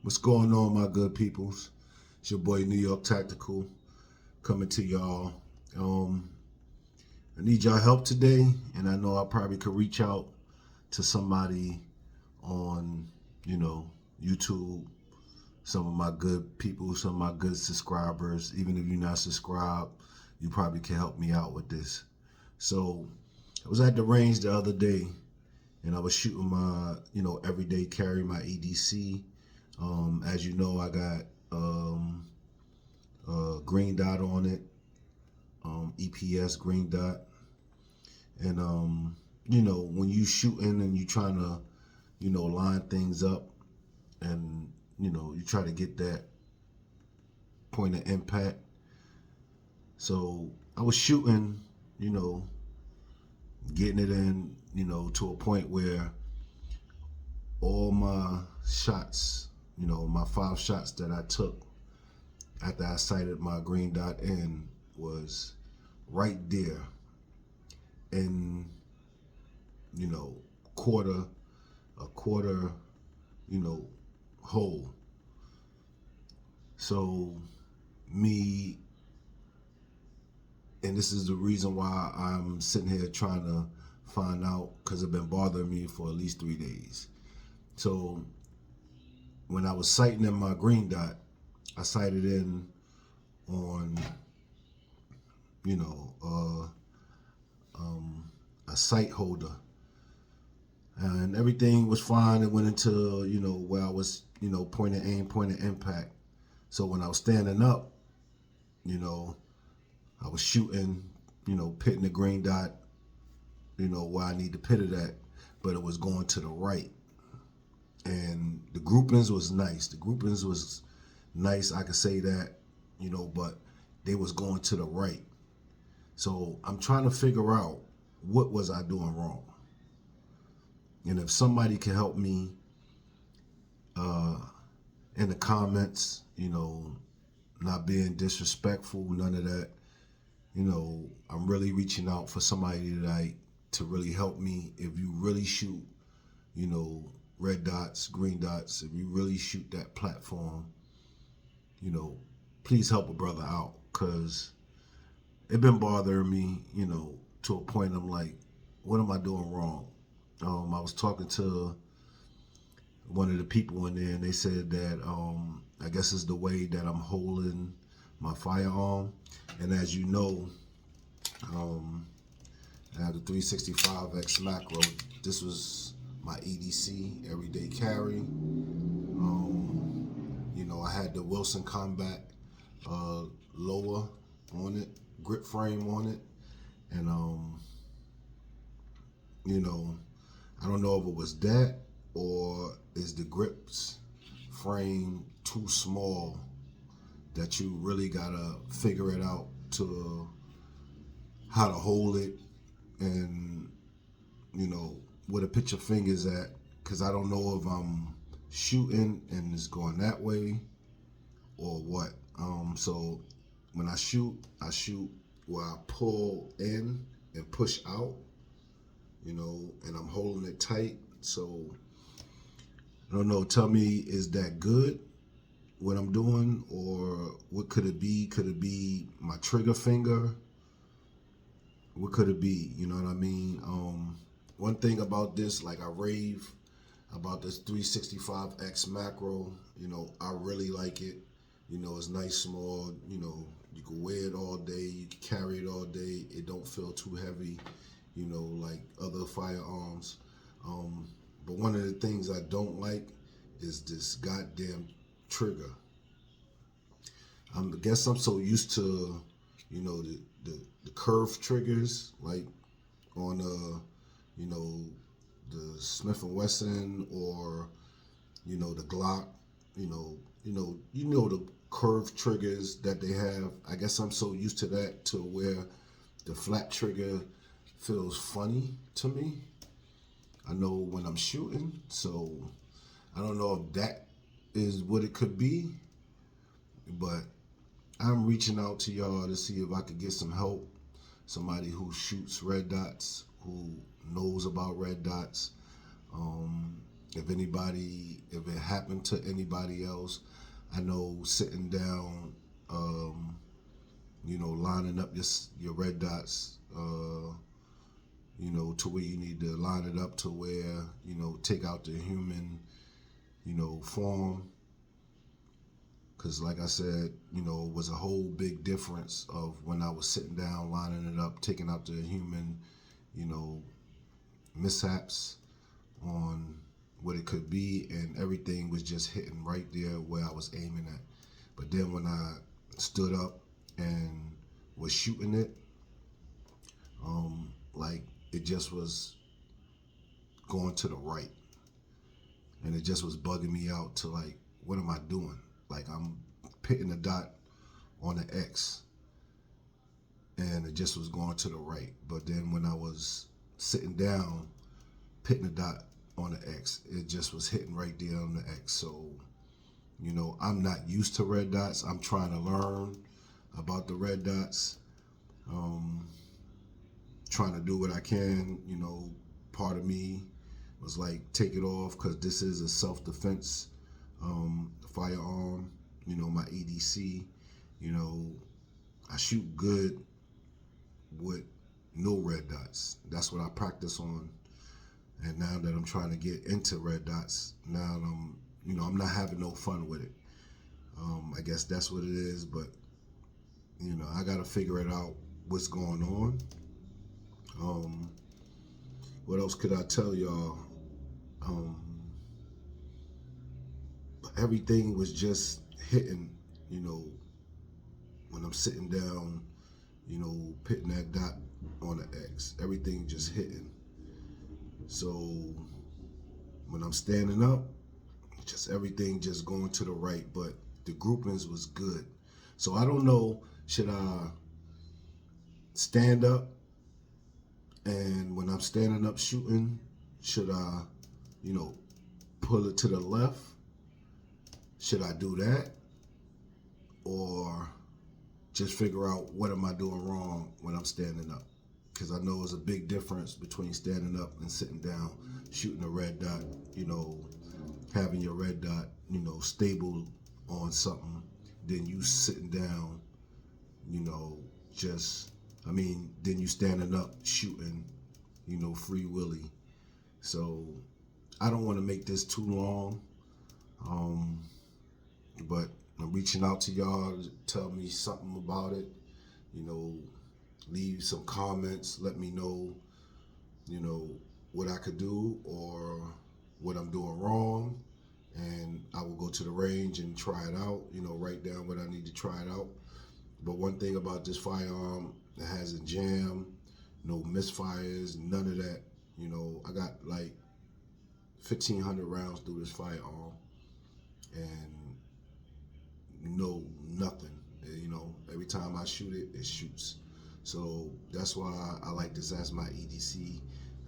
What's going on, my good peoples? It's your boy New York Tactical coming to y'all. Um, I need y'all help today, and I know I probably could reach out to somebody on, YouTube. Some of my good people, some of my good subscribers. Even if you're not subscribed, you probably can help me out with this. So, I was at the range the other day, and I was shooting my, everyday carry, my EDC. As you know, I got green dot on it, EPS green dot, and when you shooting and you trying to, line things up, and you try to get that point of impact. So I was shooting, you know, getting it in, to a point where all my shots, my 5 shots that I took after I sighted my green dot in was right there in, you know, quarter, a quarter, you know, hole. So me, and this is the reason why I'm sitting here trying to find out, because it's been bothering me for at least 3 days. So when I was sighting in my green dot, I sighted in on, you know, a sight holder, and everything was fine. It went into, where I was, point of aim, point of impact. So when I was standing up, you know, I was shooting, pitting the green dot, where I need to pit it at, but it was going to the right. And the groupings was nice. The groupings was nice, I could say that, but they was going to the right. So I'm trying to figure out what was I doing wrong. And if somebody can help me in the comments, not being disrespectful, none of that, I'm really reaching out for somebody tonight to really help me. If you really shoot, red dots, green dots, if you really shoot that platform, please help a brother out, because it been bothering me, to a point I'm like, what am I doing wrong? I was talking to one of the people in there, and they said that I guess it's the way that I'm holding my firearm. And as you know, I have the 365X macro. This was my EDC, everyday carry. I had the Wilson Combat lower on it, grip frame on it, and I don't know if it was that or is the grips frame too small that you really gotta figure it out to how to hold it, and where to put your fingers at, because I don't know if I'm shooting and it's going that way or what. So when I shoot where I pull in and push out, and I'm holding it tight. So I don't know. Tell me, is that good, what I'm doing, or what could it be? Could it be my trigger finger? What could it be? You know what I mean? One thing about this, like I rave about this 365X macro, I really like it. It's nice, small, you can wear it all day, you can carry it all day. It don't feel too heavy, like other firearms. But one of the things I don't like is this goddamn trigger. I guess I'm so used to, the curved triggers, like on the Smith and Wesson, or the Glock, the curved triggers that they have. I guess I'm so used to that, to where the flat trigger feels funny to me. I know when I'm shooting, so I don't know if that is what it could be, but I'm reaching out to y'all to see if I could get some help. Somebody who shoots red dots, who knows about red dots. if it happened to anybody else, I know sitting down, lining up your red dots, to where you need to line it up to where, take out the human, form. Because like I said, it was a whole big difference of when I was sitting down, lining it up, taking out the human, you know, mishaps on what it could be, and everything was just hitting right there where I was aiming at. But then when I stood up and was shooting it, like it just was going to the right, and it just was bugging me out to like, what am I doing? Like I'm hitting the dot on the X, and it just was going to the right. But then when I was sitting down, hitting the dot on the X, it just was hitting right there on the X. So, I'm not used to red dots. I'm trying to learn about the red dots. Trying to do what I can. Part of me was like, take it off, because this is a self-defense firearm. My EDC. I shoot good with no red dots. That's what I practice on. And now that I'm trying to get into red dots, now I'm not having no fun with it. I guess that's what it is, but I gotta figure it out what's going on. What else could I tell y'all? Everything was just hitting, when I'm sitting down, pitting that dot on the X. Everything just hitting. So when I'm standing up, just everything just going to the right, but the groupings was good. So I don't know, should I stand up, and when I'm standing up shooting, should I, pull it to the left? Should I do that? Or just figure out what am I doing wrong when I'm standing up? Because I know there's a big difference between standing up and sitting down, shooting a red dot, having your red dot, stable on something, then you sitting down, then you standing up shooting, free willy. So I don't want to make this too long, but I'm reaching out to y'all to tell me something about it. Leave some comments, let me know, what I could do or what I'm doing wrong, and I will go to the range and try it out, write down what I need to try it out. But one thing about this firearm, it hasn't jammed, no misfires, none of that. I got like 1,500 rounds through this firearm, and nothing. Every time I shoot it, it shoots. So that's why I like this as my EDC.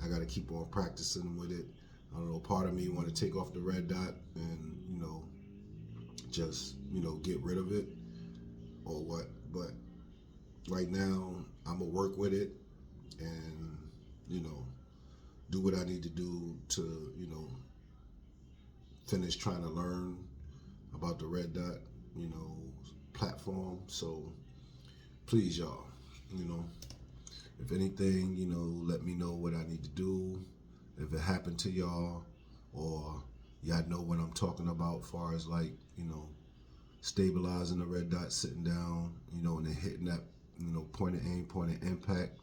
I got to keep on practicing with it. I don't know, part of me want to take off the red dot and, just, get rid of it or what. But right now, I'm going to work with it and, do what I need to do to, finish trying to learn about the red dot, platform. So please, y'all, if anything, let me know what I need to do. If it happened to y'all, or y'all know what I'm talking about as far as like, stabilizing the red dot, sitting down, and then hitting that, point of aim, point of impact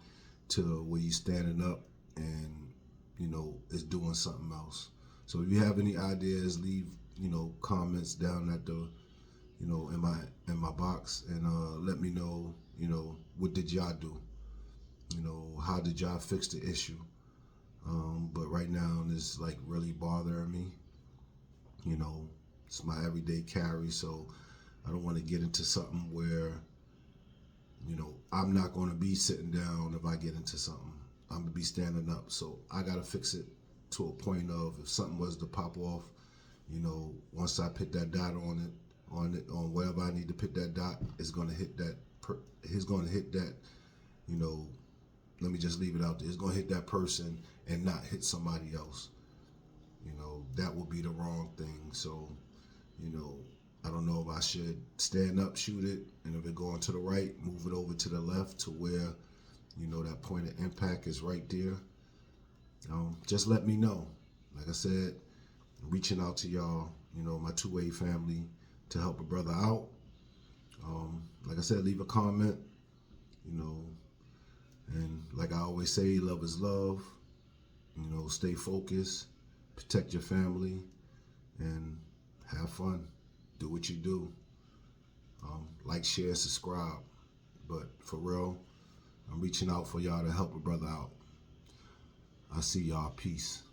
to where you standing up and, it's doing something else. So if you have any ideas, leave, comments down at the, in my box, and let me know, what did y'all do? How did y'all fix the issue? But right now, it's like really bothering me. It's my everyday carry, so I don't want to get into something where, I'm not going to be sitting down if I get into something. I'm going to be standing up. So I got to fix it to a point of, if something was to pop off, once I put that dot on wherever I need to put that dot, it's going to hit that, let me just leave it out there. It's going to hit that person and not hit somebody else. you know, that would be the wrong thing. So, you know, I don't know if I should stand up, shoot it, and if it going to the right, move it over to the left to where, you know, that point of impact is right there. Just let me know. Like I said, reaching out to y'all, you know, my two-way family to help a brother out. Like I said, leave a comment, you know, and like I always say, love is love. You know, stay focused, protect your family, and have fun. Do what you do. Like, share, subscribe. But for real, I'm reaching out for y'all to help a brother out. I see y'all. Peace.